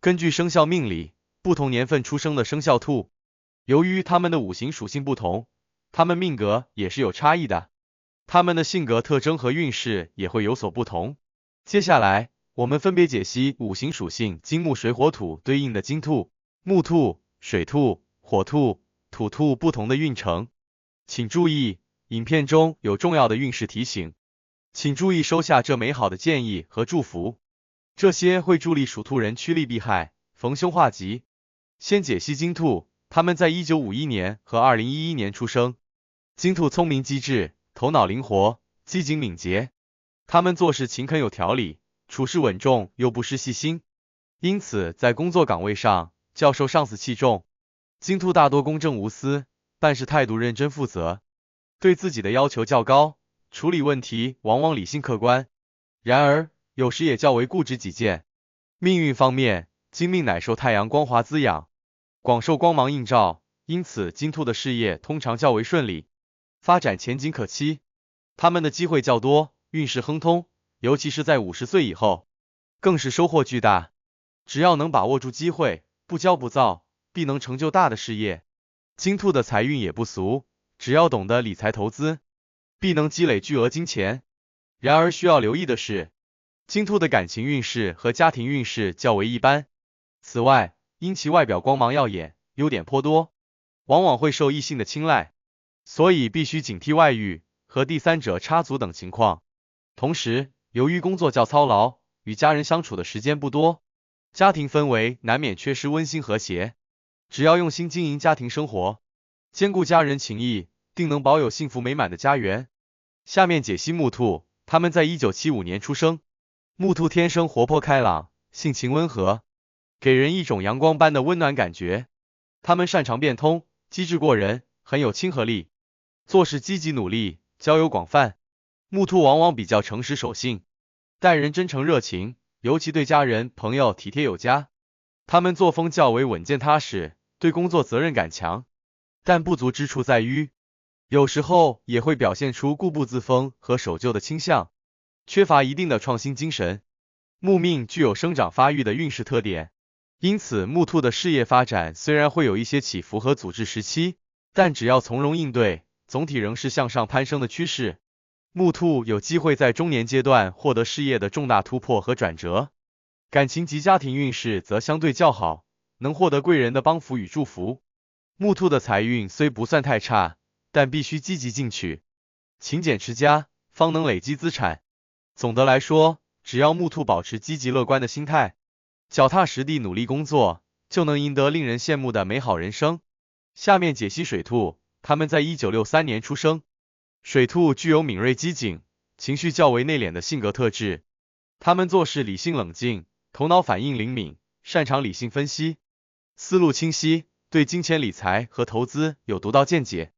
根据生肖命理，不同年份出生的生肖兔，由于它们的五行属性不同，它们命格也是有差异的，它们的性格特征和运势也会有所不同。接下来，我们分别解析五行属性金木水火土对应的金兔、木兔、水兔、火兔、土兔不同的运程。请注意，影片中有重要的运势提醒，请注意收下这美好的建议和祝福，这些会助力属兔人趋利避害、逢凶化吉。先解析金兔，他们在1951年和2011年出生。金兔聪明机智，头脑灵活，机警敏捷，他们做事勤恳有条理，处事稳重又不失细心，因此在工作岗位上较受上司器重。金兔大多公正无私，办事态度认真负责，对自己的要求较高，处理问题往往理性客观，然而有时也较为固执己见。命运方面，金命乃受太阳光华滋养，广受光芒映照，因此金兔的事业通常较为顺利，发展前景可期。他们的机会较多，运势亨通，尤其是在50岁以后，更是收获巨大。只要能把握住机会，不骄不躁，必能成就大的事业。金兔的财运也不俗，只要懂得理财投资，必能积累巨额金钱。然而需要留意的是，金兔的感情运势和家庭运势较为一般。此外，因其外表光芒耀眼，优点颇多，往往会受异性的青睐，所以必须警惕外遇和第三者插足等情况。同时，由于工作较操劳，与家人相处的时间不多，家庭氛围难免缺失温馨和谐。只要用心经营家庭生活，兼顾家人情谊，定能保有幸福美满的家园。下面解析木兔，他们在1975年出生。木兔天生活泼开朗，性情温和，给人一种阳光般的温暖感觉。他们擅长变通，机智过人，很有亲和力，做事积极努力，交友广泛。木兔往往比较诚实守信，待人真诚热情，尤其对家人朋友体贴有加。他们作风较为稳健踏实，对工作责任感强，但不足之处在于，有时候也会表现出固步自封和守旧的倾向，缺乏一定的创新精神。木命具有生长发育的运势特点，因此木兔的事业发展虽然会有一些起伏和阻滞时期，但只要从容应对，总体仍是向上攀升的趋势。木兔有机会在中年阶段获得事业的重大突破和转折，感情及家庭运势则相对较好，能获得贵人的帮扶与祝福。木兔的财运虽不算太差，但必须积极进取，勤俭持家，方能累积资产。总的来说，只要木兔保持积极乐观的心态，脚踏实地努力工作，就能赢得令人羡慕的美好人生。下面解析水兔，他们在1963年出生。水兔具有敏锐机警、情绪较为内敛的性格特质，他们做事理性冷静，头脑反应灵敏，擅长理性分析，思路清晰，对金钱理财和投资有独到见解。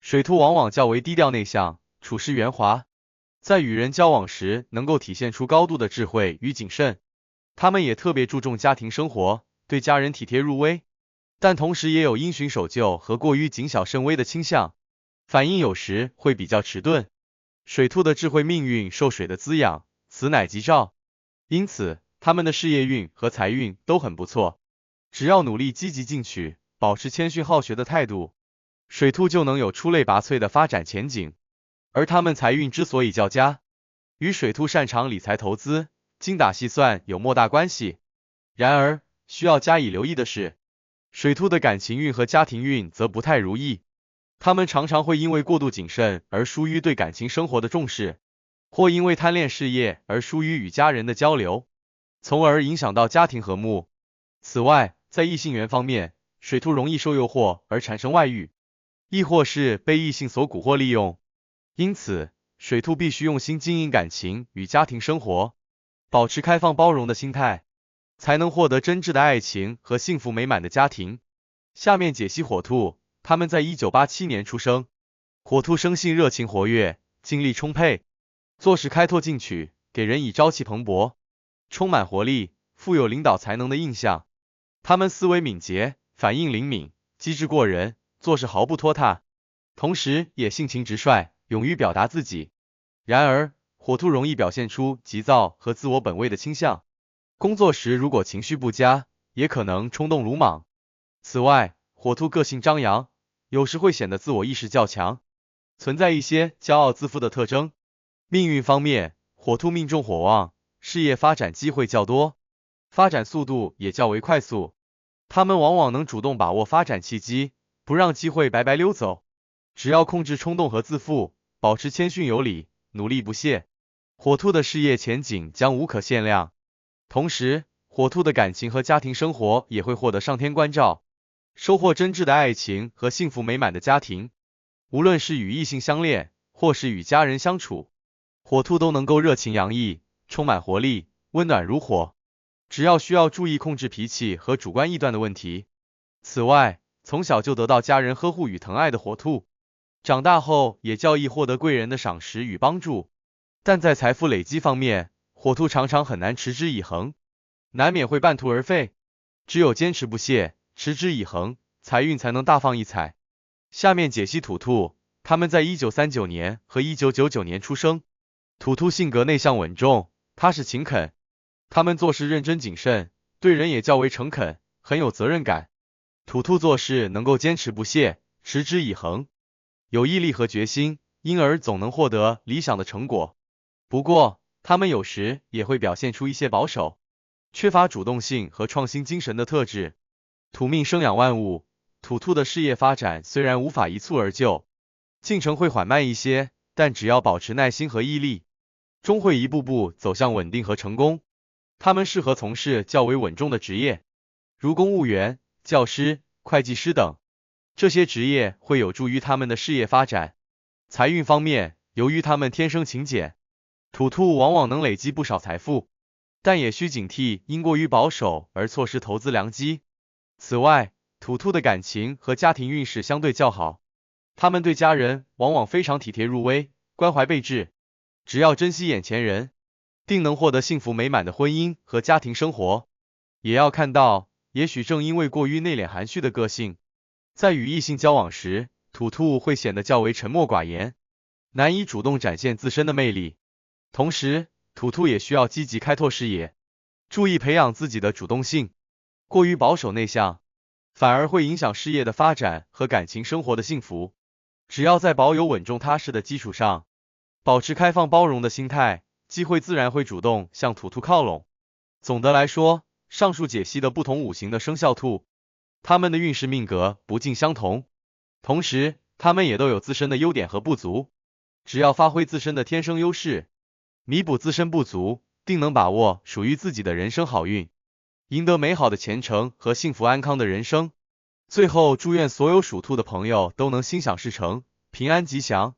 水兔往往较为低调内向，处事圆滑，在与人交往时能够体现出高度的智慧与谨慎。他们也特别注重家庭生活，对家人体贴入微，但同时也有因循守旧和过于谨小慎微的倾向，反应有时会比较迟钝。水兔的智慧命运受水的滋养，此乃吉兆，因此他们的事业运和财运都很不错。只要努力积极进取，保持谦逊好学的态度，水兔就能有出类拔萃的发展前景。而他们财运之所以较佳，与水兔擅长理财投资、精打细算有莫大关系。然而，需要加以留意的是，水兔的感情运和家庭运则不太如意。他们常常会因为过度谨慎而疏于对感情生活的重视，或因为贪恋事业而疏于与家人的交流，从而影响到家庭和睦。此外，在异性缘方面，水兔容易受诱惑而产生外遇，亦或是被异性所蛊惑利用。因此，水兔必须用心经营感情与家庭生活，保持开放包容的心态，才能获得真挚的爱情和幸福美满的家庭。下面解析火兔，他们在1987年出生。火兔生性热情活跃，精力充沛，做事开拓进取，给人以朝气蓬勃、充满活力、富有领导才能的印象。他们思维敏捷，反应灵敏，机智过人，做事毫不拖沓，同时也性情直率，勇于表达自己。然而，火兔容易表现出急躁和自我本位的倾向，工作时如果情绪不佳，也可能冲动鲁莽。此外，火兔个性张扬，有时会显得自我意识较强，存在一些骄傲自负的特征。命运方面，火兔命中火旺，事业发展机会较多，发展速度也较为快速。他们往往能主动把握发展契机，不让机会白白溜走。只要控制冲动和自负，保持谦逊有礼，努力不懈，火兔的事业前景将无可限量。同时，火兔的感情和家庭生活也会获得上天关照，收获真挚的爱情和幸福美满的家庭。无论是与异性相恋，或是与家人相处，火兔都能够热情洋溢，充满活力，温暖如火。只要需要注意控制脾气和主观臆断的问题。此外，从小就得到家人呵护与疼爱的火兔，长大后也较易获得贵人的赏识与帮助。但在财富累积方面，火兔常常很难持之以恒，难免会半途而废。只有坚持不懈，持之以恒，财运才能大放异彩。下面解析土兔，他们在1939年和1999年出生。土兔性格内向稳重，踏实勤恳，他们做事认真谨慎，对人也较为诚恳，很有责任感。土兔做事能够坚持不懈，持之以恒，有毅力和决心，因而总能获得理想的成果。不过，他们有时也会表现出一些保守，缺乏主动性和创新精神的特质。土命生养万物，土兔的事业发展虽然无法一蹴而就，进程会缓慢一些，但只要保持耐心和毅力，终会一步步走向稳定和成功。他们适合从事较为稳重的职业，如公务员、教师、会计师等，这些职业会有助于他们的事业发展。财运方面，由于他们天生勤俭，土兔往往能累积不少财富，但也需警惕因过于保守而错失投资良机。此外，土兔的感情和家庭运势相对较好，他们对家人往往非常体贴入微，关怀备至，只要珍惜眼前人，定能获得幸福美满的婚姻和家庭生活。也要看到，也许正因为过于内敛含蓄的个性，在与异性交往时，土兔会显得较为沉默寡言，难以主动展现自身的魅力。同时，土兔也需要积极开拓视野，注意培养自己的主动性。过于保守内向，反而会影响事业的发展和感情生活的幸福。只要在保有稳重踏实的基础上，保持开放包容的心态，机会自然会主动向土兔靠拢。总的来说，上述解析的不同五行的生肖兔，他们的运势命格不尽相同，同时他们也都有自身的优点和不足。只要发挥自身的天生优势，弥补自身不足，定能把握属于自己的人生好运，赢得美好的前程和幸福安康的人生。最后，祝愿所有属兔的朋友都能心想事成，平安吉祥。